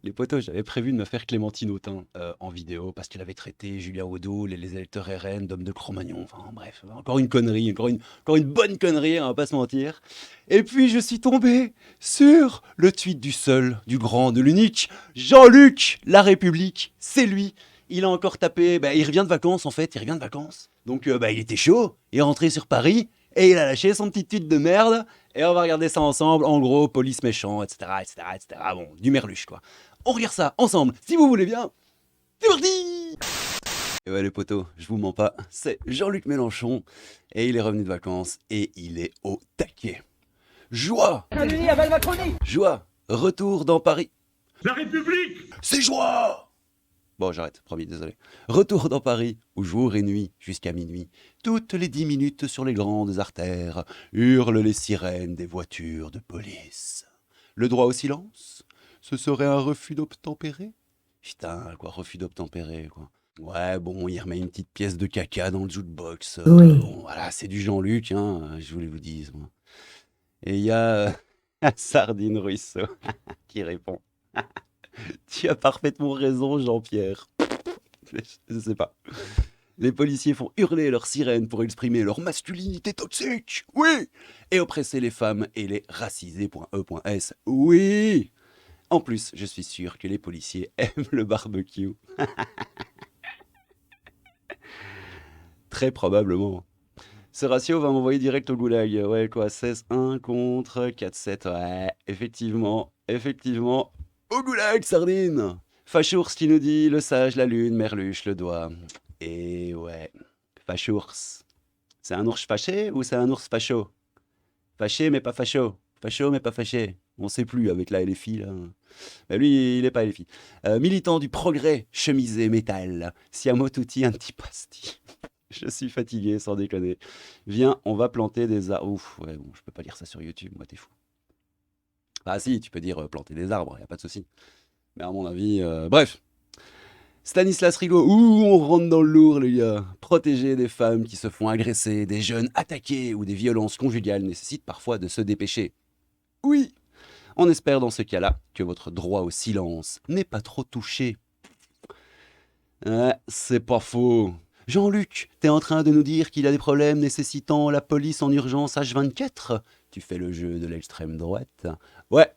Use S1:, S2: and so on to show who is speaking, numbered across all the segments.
S1: Les potos, j'avais prévu de me faire Clémentine Autain en vidéo parce qu'elle avait traité Julien Audoul et les électeurs RN d'hommes de Cro-Magnon. Enfin bref, encore une connerie, encore une bonne connerie, on va pas se mentir. Et puis je suis tombé sur le tweet du seul, du grand, de l'unique, Jean-Luc La République. C'est lui. Il a encore tapé, il revient de vacances en fait, il revient de vacances. Donc il était chaud, il est rentré sur Paris et il a lâché son petit tweet de merde. Et on va regarder ça ensemble, en gros, police méchant, etc., etc., etc. Bon, du merluche, quoi. On regarde ça ensemble, si vous voulez bien. C'est parti. Et ouais, les potos, je vous mens pas, c'est Jean-Luc Mélenchon. Et il est revenu de vacances et il est au taquet. Joie. Joie. Retour dans Paris.
S2: La République!
S1: C'est joie. Bon, j'arrête, promis, désolé. Retour dans Paris, où jour et nuit, jusqu'à minuit, toutes les 10 minutes sur les grandes artères, hurlent les sirènes des voitures de police. Le droit au silence? Ce serait un refus d'obtempérer? Putain, quoi, refus d'obtempérer, quoi. Ouais, bon, il remet une petite pièce de caca dans le jukebox.
S3: Oui.
S1: Bon, voilà, c'est du Jean-Luc, hein, je voulais vous dire, moi. Et il y a Sardine Ruisseau qui répond. Tu as parfaitement raison, Jean-Pierre. Je sais pas. Les policiers font hurler leurs sirènes pour exprimer leur masculinité toxique. Oui. Et oppresser les femmes et les raciser.e.s. Oui. En plus, je suis sûr que les policiers aiment le barbecue. Très probablement. Ce ratio va m'envoyer direct au goulag. Ouais, quoi, 16-1 contre 4-7. Ouais, effectivement, effectivement. Au goulag, sardine. Fachours qui nous dit le sage, la lune, Merluche, le doigt. Et ouais, Fachours. C'est un ours fâché ou c'est un ours facho? Fâché mais pas facho. Facho mais pas fâché. On sait plus avec la LFI là. Mais lui, il est pas LFI. Militant du progrès, chemisé métal. Siamo tutti antipasti. Je suis fatigué, sans déconner. Viens, on va planter des arbres. Ouf, ouais, bon, je peux pas lire ça sur YouTube, moi, t'es fou. Ah si, tu peux dire planter des arbres, y a pas de souci. Mais à mon avis, bref. Stanislas Rigaud, ouh, on rentre dans le lourd, les gars. Protéger des femmes qui se font agresser, des jeunes attaqués ou des violences conjugales nécessitent parfois de se dépêcher. Oui, on espère dans ce cas-là que votre droit au silence n'est pas trop touché. C'est pas faux. Jean-Luc, t'es en train de nous dire qu'il y a des problèmes nécessitant la police en urgence H24? Tu fais le jeu de l'extrême droite? Ouais,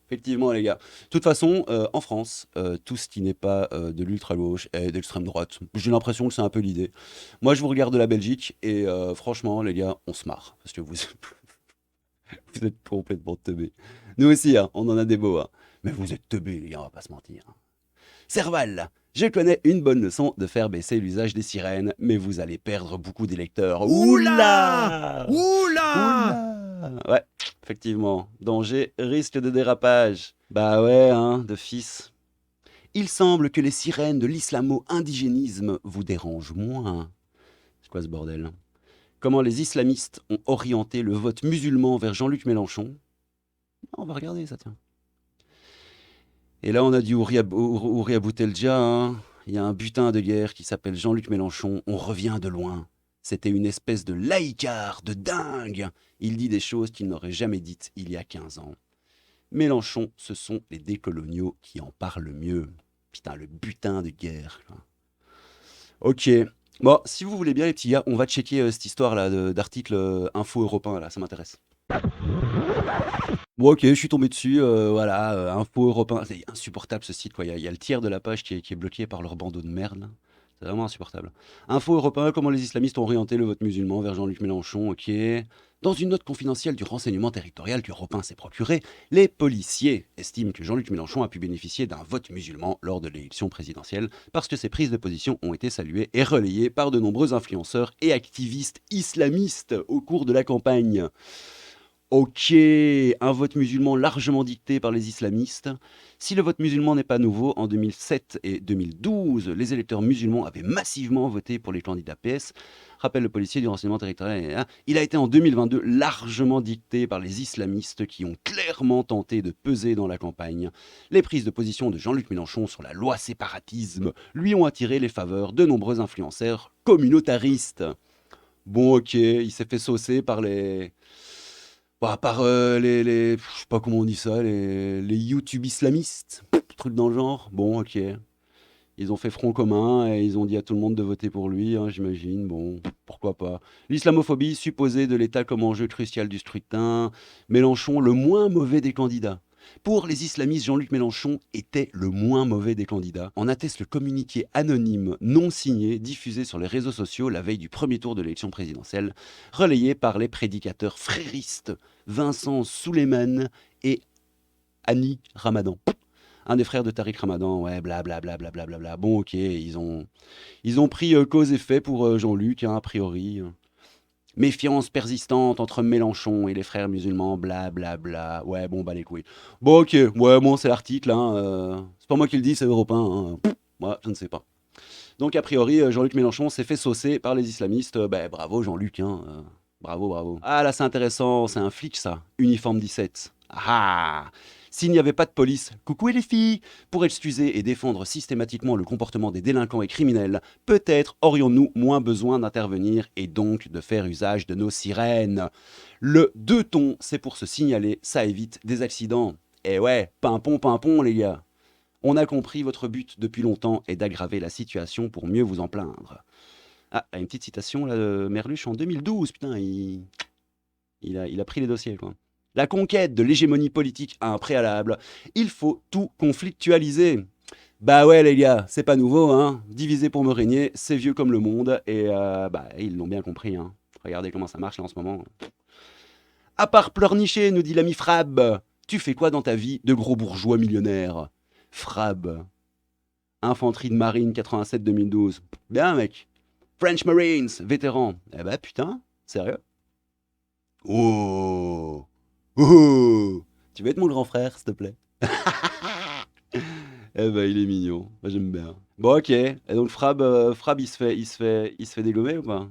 S1: effectivement, les gars. De toute façon, en France, tout ce qui n'est pas de l'ultra-gauche est d'extrême droite. J'ai l'impression que c'est un peu l'idée. Moi, je vous regarde de la Belgique et franchement, les gars, on se marre. Parce que vous, vous êtes complètement teubés. Nous aussi, hein, on en a des beaux. Hein. Mais vous êtes teubés, les gars, on va pas se mentir. Hein. Serval, je connais une bonne leçon de faire baisser l'usage des sirènes, mais vous allez perdre beaucoup d'électeurs. Oula! Oula! Ouais, effectivement. Danger, risque de dérapage. Bah ouais, hein, de fils. Il semble que les sirènes de l'islamo-indigénisme vous dérangent moins. C'est quoi ce bordel? Comment les islamistes ont orienté le vote musulman vers Jean-Luc Mélenchon? On va regarder ça, tiens. Et là, on a du Ouria Bouteldia. Hein. Il y a un butin de guerre qui s'appelle Jean-Luc Mélenchon. On revient de loin. C'était une espèce de laïcard, de dingue. Il dit des choses qu'il n'aurait jamais dites il y a 15 ans. Mélenchon, ce sont les décoloniaux qui en parlent mieux. Putain, le butin de guerre. Quoi. Ok. Bon, si vous voulez bien, les petits gars, on va checker cette histoire-là d'article info européen. Là, ça m'intéresse. Bon, ok, je suis tombé dessus, voilà, Info Européen. C'est insupportable ce site, quoi. Il y a le tiers de la page qui est bloqué par leur bandeau de merde, là. C'est vraiment insupportable. Info Européen, comment les islamistes ont orienté le vote musulman vers Jean-Luc Mélenchon, ok. Dans une note confidentielle du renseignement territorial qu'Europe 1 s'est procuré, les policiers estiment que Jean-Luc Mélenchon a pu bénéficier d'un vote musulman lors de l'élection présidentielle parce que ses prises de position ont été saluées et relayées par de nombreux influenceurs et activistes islamistes au cours de la campagne. Ok, un vote musulman largement dicté par les islamistes. Si le vote musulman n'est pas nouveau, en 2007 et 2012, les électeurs musulmans avaient massivement voté pour les candidats PS. Rappelle le policier du renseignement territorial. Il a été en 2022 largement dicté par les islamistes qui ont clairement tenté de peser dans la campagne. Les prises de position de Jean-Luc Mélenchon sur la loi séparatisme lui ont attiré les faveurs de nombreux influenceurs communautaristes. Bon, ok, il s'est fait saucer par les... Bah, par je sais pas comment on dit ça, les YouTube islamistes. truc dans le genre. Bon, ok. Ils ont fait front commun et ils ont dit à tout le monde de voter pour lui, hein, j'imagine. Bon, pourquoi pas. L'islamophobie supposée de l'État comme enjeu crucial du scrutin. Mélenchon, le moins mauvais des candidats. Pour les islamistes, Jean-Luc Mélenchon était le moins mauvais des candidats. En atteste le communiqué anonyme non signé diffusé sur les réseaux sociaux la veille du premier tour de l'élection présidentielle, relayé par les prédicateurs fréristes Vincent Souleymane et Annie Ramadan. Un des frères de Tariq Ramadan, ouais, blablabla. Bon, ok, ils ont pris cause et effet pour Jean-Luc, hein, a priori. Méfiance persistante entre Mélenchon et les frères musulmans, blablabla. Ouais, bon, bah les couilles. Bon, ok, ouais, bon, c'est l'article, hein. C'est pas moi qui le dis, c'est Europe 1. Hein. Ouais, je ne sais pas. Donc, a priori, Jean-Luc Mélenchon s'est fait saucer par les islamistes. Bah, bravo, Jean-Luc, hein. Bravo. Ah, là, c'est intéressant, c'est un flic, ça. Uniforme 17. Ah! S'il n'y avait pas de police, coucou les filles, pour excuser et défendre systématiquement le comportement des délinquants et criminels, peut-être aurions-nous moins besoin d'intervenir et donc de faire usage de nos sirènes. Le deux tons, c'est pour se signaler, ça évite des accidents. Eh ouais, pimpon, les gars. On a compris, votre but depuis longtemps est d'aggraver la situation pour mieux vous en plaindre. Ah, une petite citation là, de Merluche en 2012, putain, il a pris les dossiers, quoi. La conquête de l'hégémonie politique a un préalable. Il faut tout conflictualiser. Bah ouais les gars, c'est pas nouveau, hein. Diviser pour me régner, c'est vieux comme le monde. Et bah ils l'ont bien compris, hein. Regardez comment ça marche là en ce moment. À part pleurnicher, nous dit l'ami Frab. Tu fais quoi dans ta vie de gros bourgeois millionnaire? Frab. Infanterie de marine 87-2012. Bien mec. French Marines, vétéran. Eh bah putain, sérieux? Oh. Oh, tu veux être mon grand frère, s'il te plaît? Eh ben, il est mignon. Moi, j'aime bien. Bon, ok. Et donc, Frab, il se fait dégommer ou pas?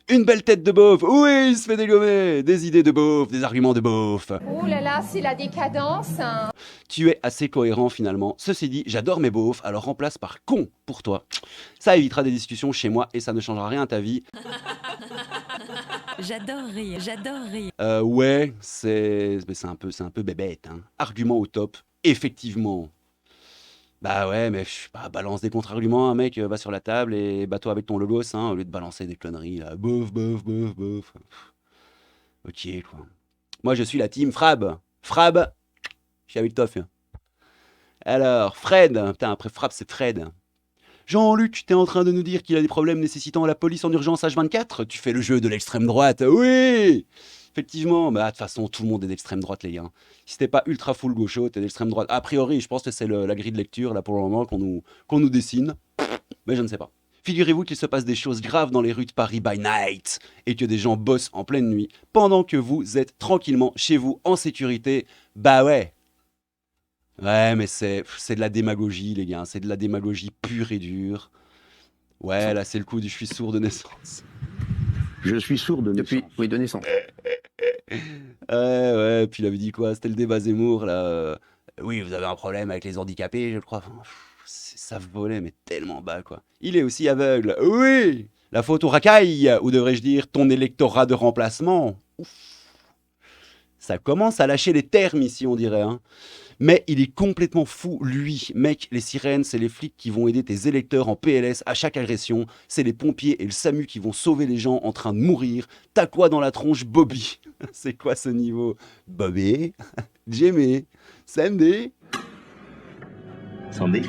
S1: Une belle tête de beauf. Oui, il se fait dégommer. Des idées de beauf, des arguments de beauf.
S2: Ouh là là, c'est la décadence, hein.
S1: Tu es assez cohérent finalement. Ceci dit, j'adore mes beaufs, alors remplace par con pour toi. Ça évitera des discussions chez moi et ça ne changera rien à ta vie.
S3: J'adore rire.
S1: Ouais, c'est un peu bébête, hein. Argument au top, effectivement. Bah ouais, mais balance des contre-arguments, un mec, va sur la table et bats-toi avec ton logos, hein, au lieu de balancer des conneries là. Bof. Ok, quoi. Moi, je suis la team Frab. Frab, je suis avec toi, hein. Alors, Fred, putain, après Frab, c'est Fred. Jean-Luc, t'es en train de nous dire qu'il a des problèmes nécessitant la police en urgence H24? Tu fais le jeu de l'extrême droite, oui! Effectivement, bah de toute façon, tout le monde est d'extrême droite, les gars. Si t'es pas ultra full gaucho, t'es d'extrême droite. A priori, je pense que c'est la grille de lecture, là, pour le moment, qu'on nous dessine. Mais je ne sais pas. Figurez-vous qu'il se passe des choses graves dans les rues de Paris by night, et que des gens bossent en pleine nuit, pendant que vous êtes tranquillement chez vous, en sécurité. Bah ouais. Ouais, mais c'est de la démagogie, les gars. C'est de la démagogie pure et dure. Ouais, là, c'est le coup du je suis sourd de naissance.
S4: Je suis sourd de
S5: Depuis,
S4: naissance.
S5: oui, de naissance.
S1: Ouais, puis il avait dit quoi? C'était le débat Zemmour, là. Oui, vous avez un problème avec les handicapés, je crois. Enfin, ça volait, mais tellement bas, quoi. Il est aussi aveugle. Oui! La faute au racaille, ou devrais-je dire ton électorat de remplacement. Ouf. Ça commence à lâcher les termes ici, on dirait, hein. Mais il est complètement fou, lui. Mec, les sirènes, c'est les flics qui vont aider tes électeurs en PLS à chaque agression. C'est les pompiers et le SAMU qui vont sauver les gens en train de mourir. T'as quoi dans la tronche, Bobby? C'est quoi ce niveau? Bobby? Jimmy? Sandy?
S4: Sandy.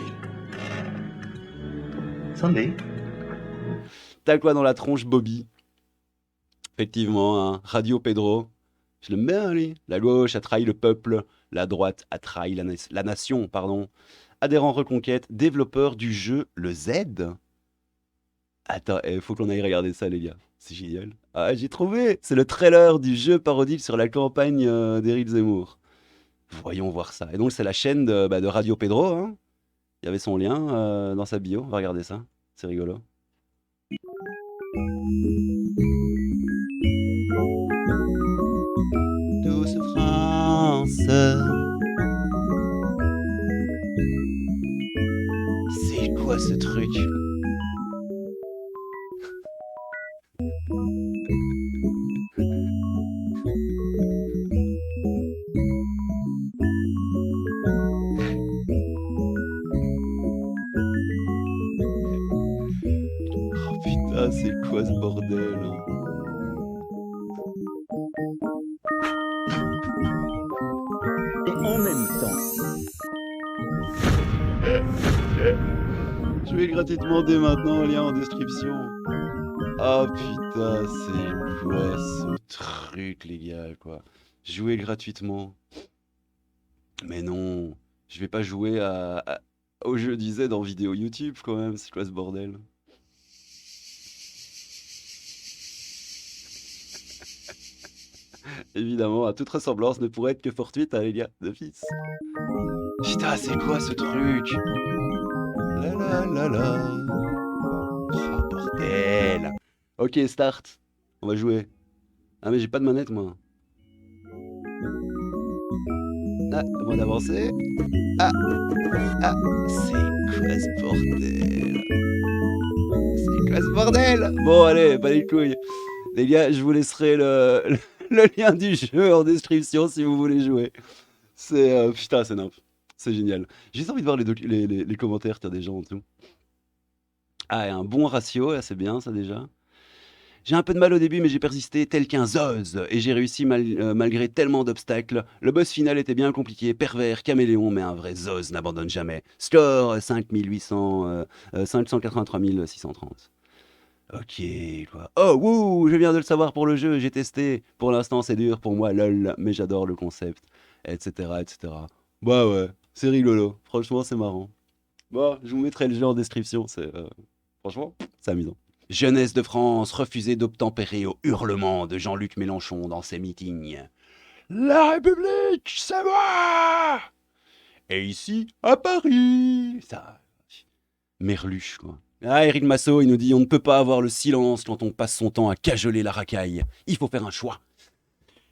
S1: T'as quoi dans la tronche, Bobby? Effectivement, hein. Radio Pedro. Je l'aime bien, lui. La gauche a trahi le peuple. La droite a trahi la nation, pardon. Adhérent Reconquête, développeur du jeu Le Z. Attends, il faut qu'on aille regarder ça, les gars. C'est génial. Ah, j'ai trouvé. C'est le trailer du jeu parodique sur la campagne d'Éric Zemmour. Voyons voir ça. Et donc, c'est la chaîne de Radio Pedro, hein. Il y avait son lien dans sa bio. On va regarder ça. C'est rigolo. Douce France. C'est quoi ce truc? Putain, c'est quoi ce bordel?
S4: Et en même temps,
S1: Jouez gratuitement dès maintenant, lien en description. Ah putain, c'est quoi ce truc, les gars, quoi? Jouer gratuitement. Mais non, je vais pas jouer au jeu disait dans vidéo YouTube quand même, c'est quoi ce bordel? Évidemment, à toute ressemblance ne pourrait être que fortuite, hein, les gars, d'office. Putain, c'est quoi ce truc? La la la la. Oh, bordel. Ok, start. On va jouer. Ah mais j'ai pas de manette moi. Ah, à moins d'avancer. Ah, ah, c'est quoi ce bordel? C'est quoi ce bordel? Bon allez, pas les couilles. Les gars, je vous laisserai le lien du jeu en description si vous voulez jouer. C'est putain, c'est nimp. C'est génial. J'ai juste envie de voir les commentaires t'as des gens en tout. Ah, et un bon ratio, là, c'est bien ça déjà. J'ai un peu de mal au début, mais j'ai persisté tel qu'un zoz et j'ai réussi malgré tellement d'obstacles. Le boss final était bien compliqué, pervers, caméléon, mais un vrai zoz n'abandonne jamais. Score 583 630. Ok, quoi. Oh, wouh, je viens de le savoir pour le jeu, j'ai testé. Pour l'instant, c'est dur pour moi, lol, mais j'adore le concept, etc., etc. Bah ouais, c'est rigolo. Franchement, c'est marrant. Bon, je vous mettrai le jeu en description, franchement, c'est amusant. Jeunesse de France refusait d'obtempérer aux hurlements de Jean-Luc Mélenchon dans ses meetings. La République, c'est moi! Et ici, à Paris! Ça. Merluche, quoi. Ah, Éric Massot, il nous dit on ne peut pas avoir le silence quand on passe son temps à cajoler la racaille. Il faut faire un choix.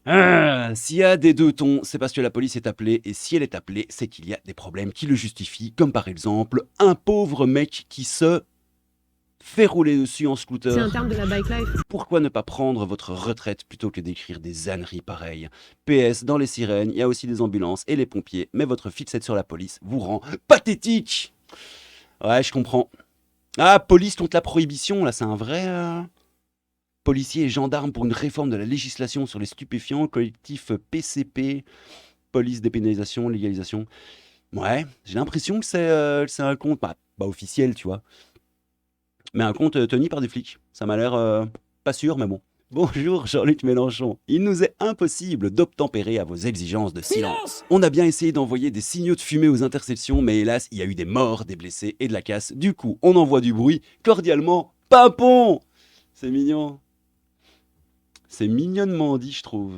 S1: Ah, s'il y a des deux tons, c'est parce que la police est appelée, et si elle est appelée, c'est qu'il y a des problèmes qui le justifient, comme par exemple un pauvre mec qui se fait rouler dessus en scooter.
S3: C'est un terme de la bike life.
S1: Pourquoi ne pas prendre votre retraite plutôt que d'écrire des âneries pareilles? PS, dans les sirènes, il y a aussi des ambulances et les pompiers, mais votre fixette sur la police vous rend pathétique. Ouais, je comprends. Ah, police contre la prohibition, là, c'est un vrai... Policiers et gendarmes pour une réforme de la législation sur les stupéfiants, collectif PCP, police dépénalisation, légalisation. Ouais, j'ai l'impression que c'est un compte, bah, officiel, tu vois. Mais un compte tenu par des flics. Ça m'a l'air pas sûr, mais bon. Bonjour Jean-Luc Mélenchon. Il nous est impossible d'obtempérer à vos exigences de silence. On a bien essayé d'envoyer des signaux de fumée aux interceptions, mais hélas, il y a eu des morts, des blessés et de la casse. Du coup, on envoie du bruit. Cordialement, Pimpon. C'est mignon. C'est mignonnement dit, je trouve.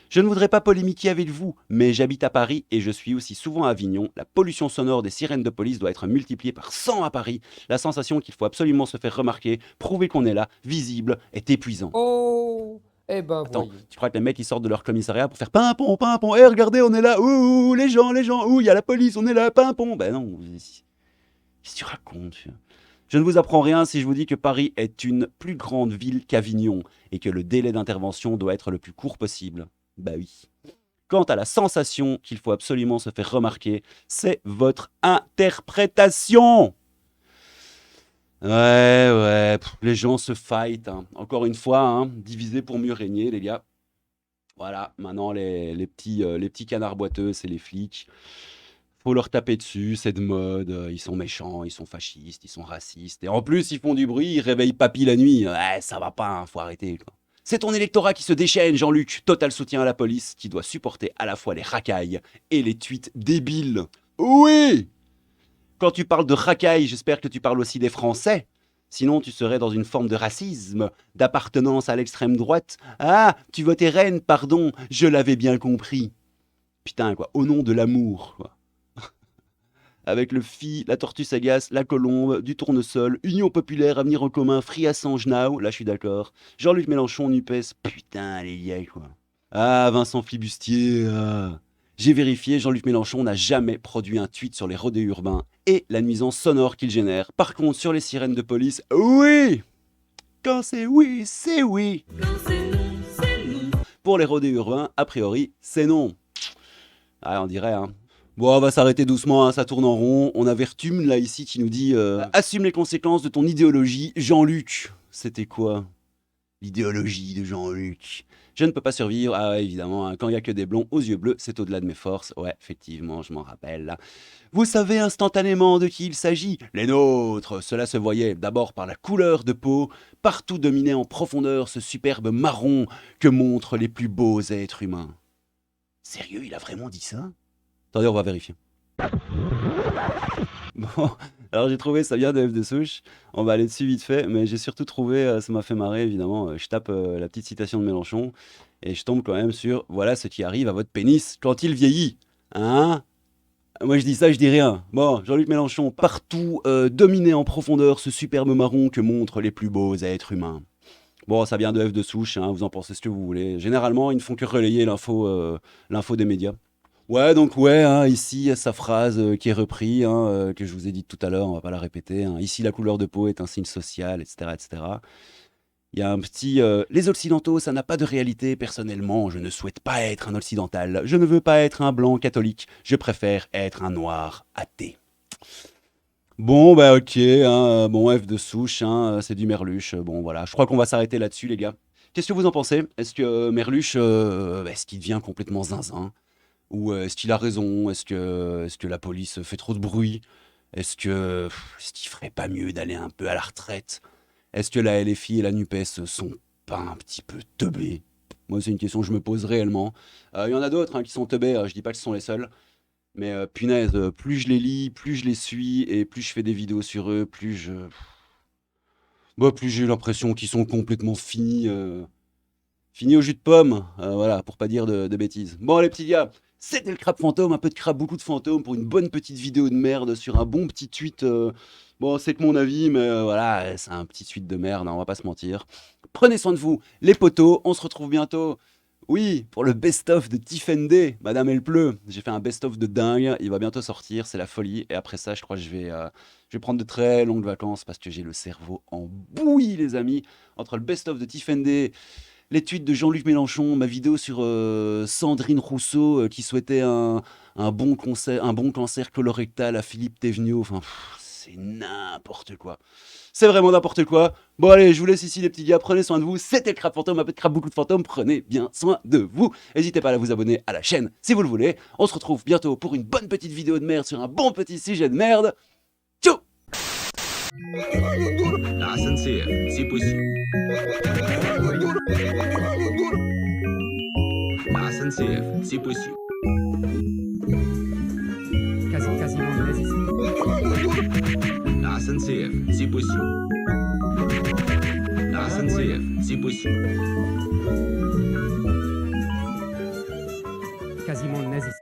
S1: Je ne voudrais pas polémiquer avec vous, mais j'habite à Paris et je suis aussi souvent à Avignon. La pollution sonore des sirènes de police doit être multipliée par 100 à Paris. La sensation qu'il faut absolument se faire remarquer, prouver qu'on est là, visible, est épuisant.
S5: Oh, eh ben
S1: Attends,
S5: voyez.
S1: tu crois que les mecs ils sortent de leur commissariat pour faire pimpon, pimpon, hé regardez, on est là, ouh, les gens, ouh, il y a la police, on est là, pimpon. Ben non, qu'est-ce que tu racontes? Je ne vous apprends rien si je vous dis que Paris est une plus grande ville qu'Avignon et que le délai d'intervention doit être le plus court possible. Bah oui. Quant à la sensation qu'il faut absolument se faire remarquer, c'est votre interprétation. Ouais, les gens se fight. Hein. Encore une fois, hein, diviser pour mieux régner, les gars. Voilà, maintenant les petits canards boiteux, c'est les flics. Faut leur taper dessus, c'est de mode. Ils sont méchants, ils sont fascistes, ils sont racistes. Et en plus, ils font du bruit, ils réveillent papy la nuit. Ouais, ça va pas, hein, faut arrêter, quoi. C'est ton électorat qui se déchaîne, Jean-Luc. Total soutien à la police qui doit supporter à la fois les racailles et les tweets débiles. Oui! Quand tu parles de racailles, j'espère que tu parles aussi des Français. Sinon, tu serais dans une forme de racisme, d'appartenance à l'extrême droite. Ah, tu votais Rennes, pardon, je l'avais bien compris. Putain, quoi, au nom de l'amour, quoi. Avec le Phi, la Tortue Sagace, la Colombe, du Tournesol, Union Populaire, Avenir en Commun, Free Assange Now, là je suis d'accord, Jean-Luc Mélenchon, NUPES, putain les gars quoi. Ah, Vincent Flibustier, j'ai vérifié, Jean-Luc Mélenchon n'a jamais produit un tweet sur les rodéos urbains et la nuisance sonore qu'il génère. Par contre, sur les sirènes de police, oui! Quand c'est oui, c'est oui!
S3: Quand c'est non, c'est non.
S1: Pour les rodéos urbains, a priori, c'est non. Ah, on dirait, hein. Bon, on va s'arrêter doucement, hein, ça tourne en rond. On a Vertum, là, ici, qui nous dit assume les conséquences de ton idéologie, Jean-Luc. C'était quoi l'idéologie de Jean-Luc? Je ne peux pas survivre. Ah ouais, évidemment, hein, quand il n'y a que des blonds aux yeux bleus, c'est au-delà de mes forces. Ouais, effectivement, je m'en rappelle, là. Vous savez instantanément de qui il s'agit? Les nôtres. Cela se voyait d'abord par la couleur de peau. Partout dominait en profondeur ce superbe marron que montrent les plus beaux êtres humains. Sérieux, il a vraiment dit ça? Attendez, on va vérifier. Bon, alors j'ai trouvé, ça vient de F de Souche. On va aller dessus vite fait, mais j'ai surtout trouvé, ça m'a fait marrer évidemment. Je tape la petite citation de Mélenchon et je tombe quand même sur voilà ce qui arrive à votre pénis quand il vieillit. Hein? Moi je dis ça, je dis rien. Bon, Jean-Luc Mélenchon, partout dominé en profondeur ce superbe marron que montrent les plus beaux êtres humains. Bon, ça vient de F de Souche, hein, vous en pensez ce que vous voulez. Généralement, ils ne font que relayer l'info des médias. Ouais, donc ouais, hein, ici, sa phrase qui est reprise, hein, que je vous ai dit tout à l'heure, on va pas la répéter. Hein. Ici, la couleur de peau est un signe social, etc., etc. Il y a un petit les Occidentaux, ça n'a pas de réalité. Personnellement, je ne souhaite pas être un occidental. Je ne veux pas être un blanc catholique. Je préfère être un noir athée. Bon, bah ok, hein, bon, F de Souche, hein, c'est du Merluche. Bon, voilà, je crois qu'on va s'arrêter là-dessus, les gars. Qu'est-ce que vous en pensez? Est-ce que Merluche, est-ce qu'il devient complètement zinzin? Ou est-ce qu'il a raison? Est-ce que la police fait trop de bruit? Est-ce qu'il ferait pas mieux d'aller un peu à la retraite? Est-ce que la LFI et la NUPES sont pas un petit peu teubés? Moi, c'est une question que je me pose réellement. Il y en a d'autres hein, qui sont teubés, je dis pas que ce sont les seuls. Mais punaise, plus je les lis, plus je les suis, et plus je fais des vidéos sur eux, plus j'ai l'impression qu'ils sont complètement finis au jus de pomme. Voilà, pour pas dire de bêtises. Bon, les petits gars, c'était le crabe fantôme, un peu de crabe, beaucoup de fantômes, pour une bonne petite vidéo de merde sur un bon petit tweet. Bon, c'est que mon avis, mais voilà, c'est un petit tweet de merde, hein, on va pas se mentir. Prenez soin de vous, les potos, on se retrouve bientôt. Oui, pour le best-of de Tiffany, Madame Elle pleut. J'ai fait un best-of de dingue, il va bientôt sortir, c'est la folie. Et après ça, je crois que je vais prendre de très longues vacances parce que j'ai le cerveau en bouillie, les amis. Entre le best-of de Tiffany, les tweets de Jean-Luc Mélenchon, ma vidéo sur Sandrine Rousseau qui souhaitait un bon cancer colorectal à Philippe Thévenot. Enfin, c'est n'importe quoi. C'est vraiment n'importe quoi. Bon allez, je vous laisse ici les petits gars, prenez soin de vous. C'était le crabe fantôme, un peu de crabe, beaucoup de fantômes. Prenez bien soin de vous. N'hésitez pas à vous abonner à la chaîne si vous le voulez. On se retrouve bientôt pour une bonne petite vidéo de merde sur un bon petit sujet de merde. Ciao.
S3: La SNCF, c'est possible. La SNCF, c'est possible.
S5: Quasiment inexistant.
S3: La SNCF, c'est possible. La SNCF, c'est possible.
S5: Quasiment inexistant.